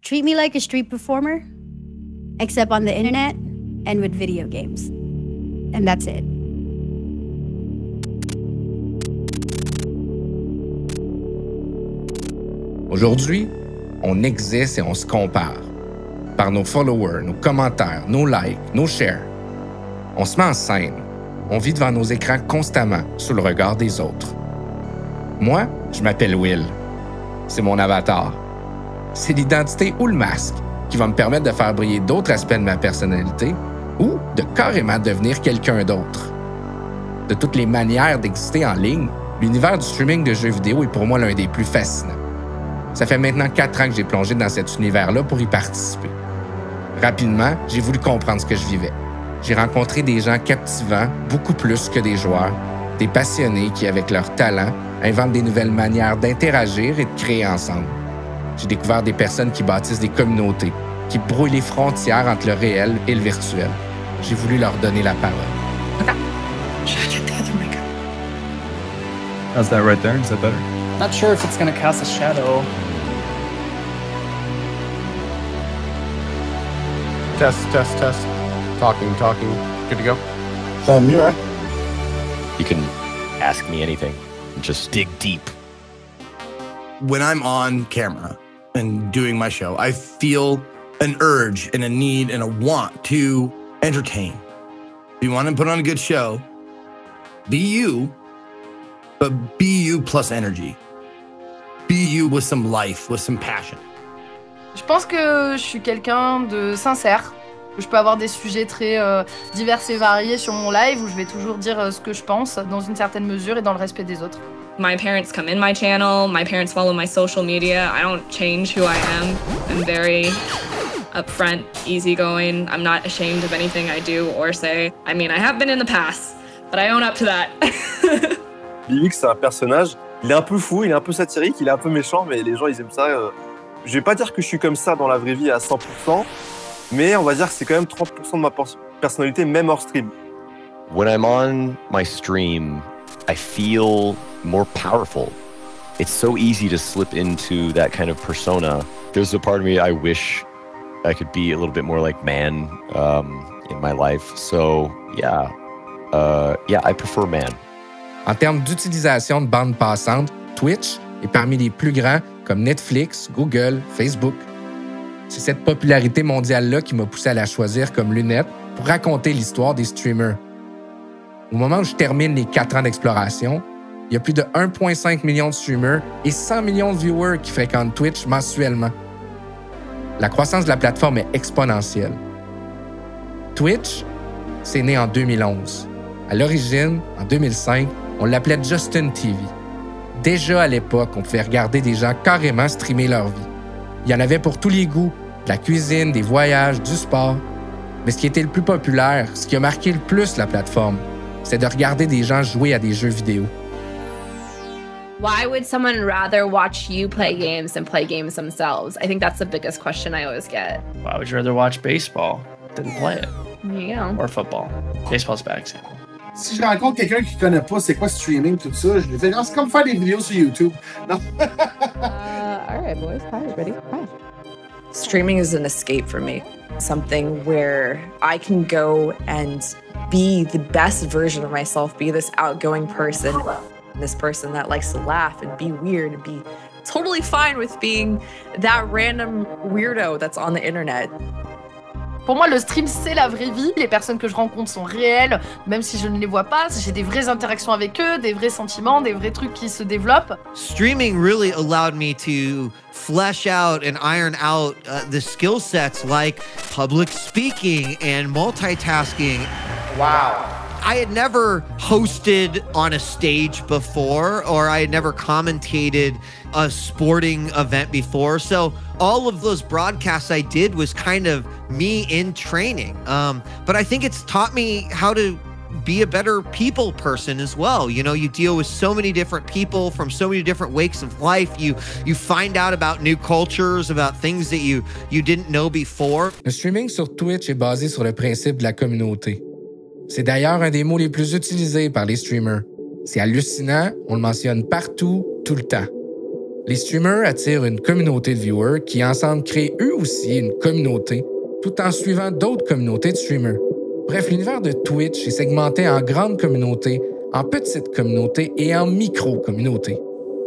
Treat me like a street performer, except on the internet and with video games. And that's it. Aujourd'hui, on existe et on se compare. Par nos followers, nos commentaires, nos likes, nos shares. On se met en scène. On vit devant nos écrans constamment, sous le regard des autres. Moi, je m'appelle Will. C'est mon avatar. C'est l'identité ou le masque qui va me permettre de faire briller d'autres aspects de ma personnalité ou de carrément devenir quelqu'un d'autre. De toutes les manières d'exister en ligne, l'univers du streaming de jeux vidéo est pour moi l'un des plus fascinants. Ça fait maintenant 4 ans que j'ai plongé dans cet univers-là pour y participer. Rapidement, j'ai voulu comprendre ce que je vivais. J'ai rencontré des gens captivants, beaucoup plus que des joueurs, des passionnés qui, avec leur talent, inventent des nouvelles manières d'interagir et de créer ensemble. J'ai découvert des personnes qui bâtissent des communautés, qui brouillent les frontières entre le réel et le virtuel. J'ai voulu leur donner la parole. How's that right there? Is that better? Not sure if it's going to cast a shadow. Test. Talking. Good to go? You right? You can ask me anything and just dig deep. When I'm on camera and doing my show, I feel an urge and a need and a want to entertain. If you want to put on a good show, be you, but be you plus energy. Be you with some life, with some passion. Je pense que je suis quelqu'un de sincère. Je peux avoir des sujets très divers et variés sur mon live où je vais toujours dire ce que je pense dans une certaine mesure et dans le respect des autres. My parents come in my channel, my parents follow my social media. I don't change who I am. I'm very upfront, easygoing. I'm not ashamed of anything I do or say. I mean, I have been in the past, but I own up to that. Livix, c'est un personnage, il est un peu fou, il est un peu satirique, il est un peu méchant, mais les gens, ils aiment ça. Je vais pas dire que je suis comme ça dans la vraie vie à 100%, mais on va dire que c'est quand même 30% de ma personnalité, même hors stream. When I'm on my stream, I feel more powerful. It's so easy to slip into that kind of persona. There's a part of me I wish I could be a little bit more like man in my life. So yeah, I prefer man. En termes d'utilisation de bande passante, Twitch est parmi les plus grands comme Netflix, Google, Facebook. C'est cette popularité mondiale-là qui m'a poussé à la choisir comme lunette pour raconter l'histoire des streamers. Au moment où je termine les 4 ans d'exploration, il y a plus de 1,5 million de streamers et 100 millions de viewers qui fréquentent Twitch mensuellement. La croissance de la plateforme est exponentielle. Twitch, c'est né en 2011. À l'origine, en 2005, on l'appelait Justin TV. Déjà à l'époque, on pouvait regarder des gens carrément streamer leur vie. Il y en avait pour tous les goûts, de la cuisine, des voyages, du sport. Mais ce qui était le plus populaire, ce qui a marqué le plus la plateforme, c'est de regarder des gens jouer à des jeux vidéo. Why would someone rather watch you play games than play games themselves? I think that's the biggest question I always get. Why would you rather watch baseball than play it? There you go. Or football. Baseball's a bad example. Si je rencontre quelqu'un qui connaît pas c'est quoi streaming, tout ça, je lui fais, c'est comme faire des vidéos sur YouTube. Non. All right, boys. Hi, everybody. Hi. Streaming is an escape for me. Something where I can go and be the best version of myself, be this outgoing person, this person that likes to laugh and be weird and be totally fine with being that random weirdo that's on the internet. Pour moi, le stream, c'est la vraie vie. Les personnes que je rencontre sont réelles, même si je ne les vois pas. J'ai des vraies interactions avec eux, des vrais sentiments, des vrais trucs qui se développent. Streaming really allowed me to flesh out and iron out the skill sets like public speaking and multitasking. Wow. I had never hosted on a stage before, or I had never commentated a sporting event before. So all of those broadcasts I did was kind of me in training. But I think it's taught me how to be a better people person as well. You know, you deal with so many different people from so many different walks of life. You find out about new cultures, about things that you didn't know before. Le streaming sur Twitch est basé sur le principe de la communauté. C'est d'ailleurs un des mots les plus utilisés par les streamers. C'est hallucinant, on le mentionne partout, tout le temps. Les streamers attirent une communauté de viewers qui ensemble créent eux aussi une communauté tout en suivant d'autres communautés de streamers. Bref, l'univers de Twitch est segmenté en grandes communautés, en petites communautés et en micro-communautés.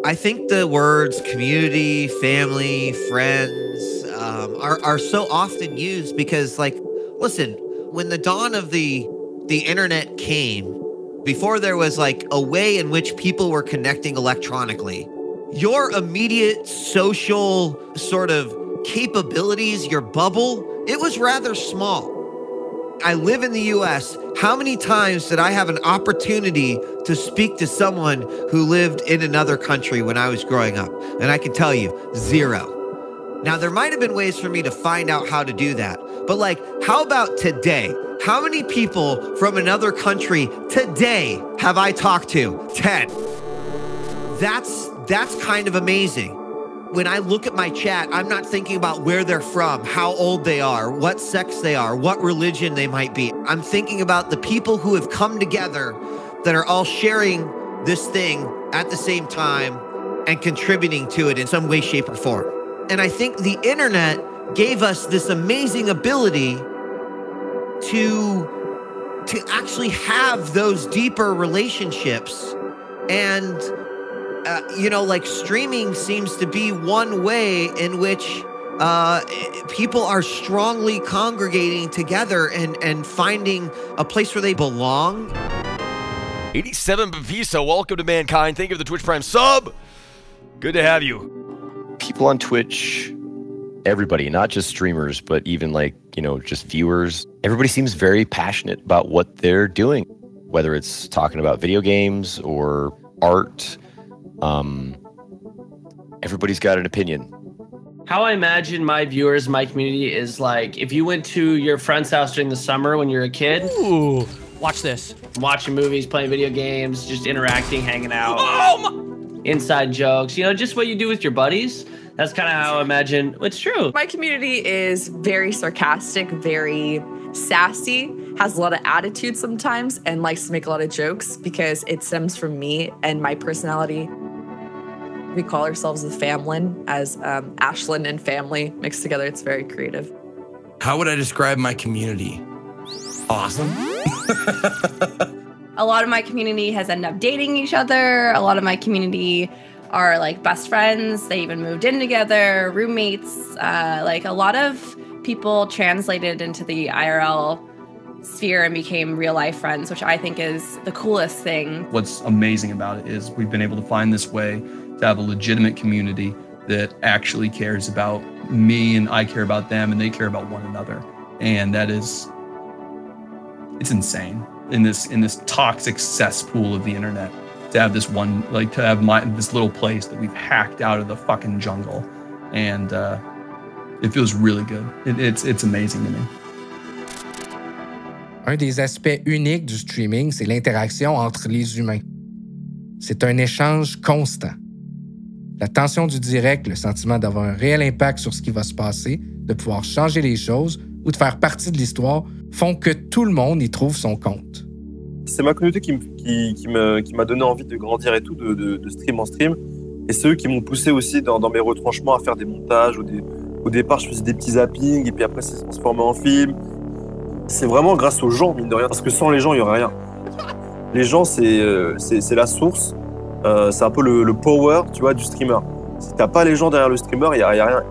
I think the words community, family, friends are so often used because, like, listen, when the dawn of the internet came, before there was like a way in which people were connecting electronically, your immediate social sort of capabilities, your bubble, it was rather small. I live in the US. How many times did I have an opportunity to speak to someone who lived in another country when I was growing up? And I can tell you, 0. Now, there might have been ways for me to find out how to do that. But like, how about today? How many people from another country today have I talked to? 10. That's kind of amazing. When I look at my chat, I'm not thinking about where they're from, how old they are, what sex they are, what religion they might be. I'm thinking about the people who have come together that are all sharing this thing at the same time and contributing to it in some way, shape, or form. And I think the internet gave us this amazing ability to actually have those deeper relationships. And you know, like, streaming seems to be one way in which people are strongly congregating together and finding a place where they belong. 87 Bavisa, welcome to Mankind. Thank you for the Twitch Prime sub. Good to have you. People on Twitch, everybody, not just streamers, but even like, you know, just viewers, everybody seems very passionate about what they're doing, whether it's talking about video games or art. Everybody's got an opinion. How I imagine my viewers, my community is like, if you went to your friend's house during the summer when you're a kid. Ooh, watch this. Watching movies, playing video games, just interacting, hanging out. Oh, inside jokes, you know, just what you do with your buddies. That's kind of how I imagine. It's true. My community is very sarcastic, very sassy, has a lot of attitude sometimes, and likes to make a lot of jokes because it stems from me and my personality. We call ourselves the Famlin, as Ashlyn and family mixed together. It's very creative. How would I describe my community? Awesome. A lot of my community has ended up dating each other. A lot of my community are like best friends. They even moved in together, roommates. Like, a lot of people translated into the IRL sphere and became real life friends, which I think is the coolest thing. What's amazing about it is we've been able to find this way to have a legitimate community that actually cares about me and I care about them and they care about one another. And that is, it's insane in this toxic cesspool of the internet to have this one, like, to have this little place that we've hacked out of the fucking jungle. And it feels really good. It's amazing to me. Un des aspects uniques du streaming, c'est l'interaction entre les humains. C'est un échange constant. La tension du direct, le sentiment d'avoir un réel impact sur ce qui va se passer, de pouvoir changer les choses ou de faire partie de l'histoire font que tout le monde y trouve son compte. C'est ma communauté qui m'a donné envie de grandir et tout, de stream en stream. Et c'est eux qui m'ont poussé aussi dans mes retranchements à faire des montages. Au départ, je faisais des petits zappings et puis après, ça s'est transformé en film. C'est vraiment grâce aux gens, mine de rien, parce que sans les gens, il n'y aurait rien. Les gens, c'est la source, c'est un peu le power, tu vois, du streamer. Si t'as pas les gens derrière le streamer, il n'y a rien.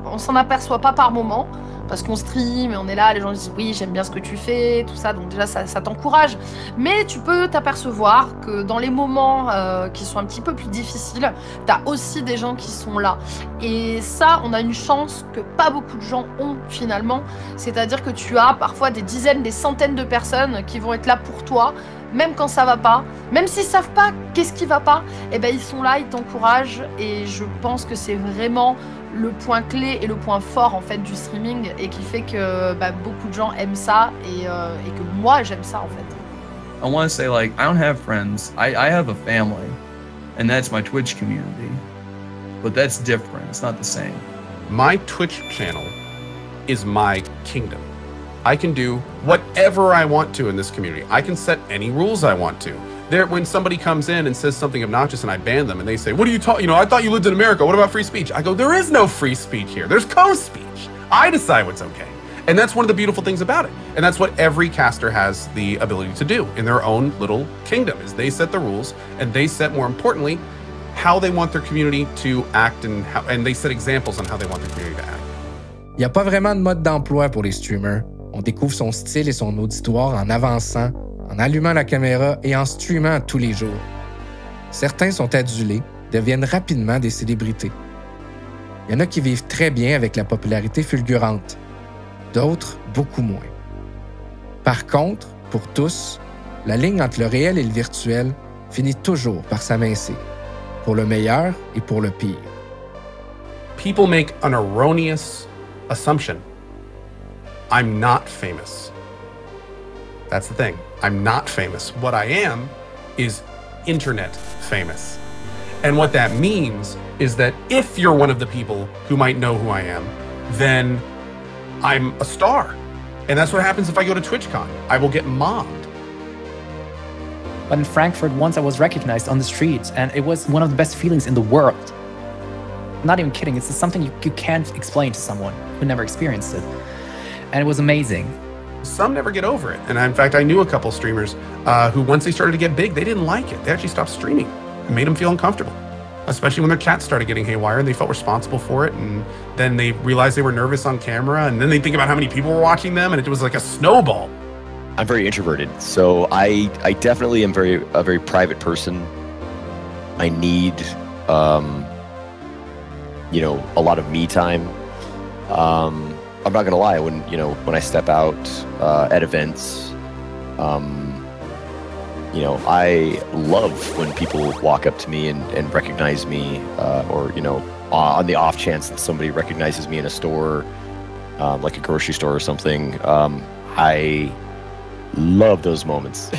On s'en aperçoit pas par moment, parce qu'on stream et on est là, les gens disent oui, j'aime bien ce que tu fais, tout ça, donc déjà ça t'encourage. Mais tu peux t'apercevoir que dans les moments qui sont un petit peu plus difficiles, t'as aussi des gens qui sont là. Et ça, on a une chance que pas beaucoup de gens ont finalement. C'est-à-dire que tu as parfois des dizaines, des centaines de personnes qui vont être là pour toi, même quand ça va pas, même s'ils savent pas qu'est-ce qui va pas, eh ben ils sont là, ils t'encouragent. Et je pense que c'est vraiment le point clé et le point fort en fait du streaming et qui fait que beaucoup de gens aiment ça et que moi j'aime ça en fait. I want to say, like, I don't have friends. I have a family, and that's my Twitch community. But that's different. It's not the same. My Twitch channel is my kingdom. I can do whatever I want to in this community. I can set any rules I want to. When somebody comes in and says something obnoxious and I ban them and they say, what are you talking, I thought you lived in America. What about free speech? I go, there is no free speech here. There's co-speech. I decide what's okay. And that's one of the beautiful things about it. And that's what every caster has the ability to do in their own little kingdom, is they set the rules and they set, more importantly, how they want their community to act and they set examples on how they want their community to act. Il n'y a pas vraiment de mode d'emploi pour les streamers. On découvre son style et son auditoire en avançant, en allumant la caméra et en streamant tous les jours. Certains sont adulés, deviennent rapidement des célébrités. Il y en a qui vivent très bien avec la popularité fulgurante. D'autres, beaucoup moins. Par contre, pour tous, la ligne entre le réel et le virtuel finit toujours par s'amincir, pour le meilleur et pour le pire. People make an erroneous assumption. I'm not famous. That's the thing. I'm not famous. What I am is internet famous. And what that means is that if you're one of the people who might know who I am, then I'm a star. And that's what happens if I go to TwitchCon. I will get mobbed. But in Frankfurt, once I was recognized on the streets, and it was one of the best feelings in the world. I'm not even kidding. It's something you can't explain to someone who never experienced it. And it was amazing. Some never get over it. And in fact, I knew a couple streamers who, once they started to get big, they didn't like it. They actually stopped streaming. It made them feel uncomfortable, especially when their cats started getting haywire and they felt responsible for it. And then they realized they were nervous on camera. And then they think about how many people were watching them, and it was like a snowball. I'm very introverted, so I definitely am a very private person. I need, a lot of me time. I'm not gonna lie, when I step out at events, I love when people walk up to me and recognize me, or on the off chance that somebody recognizes me in a store, like a grocery store or something. I love those moments.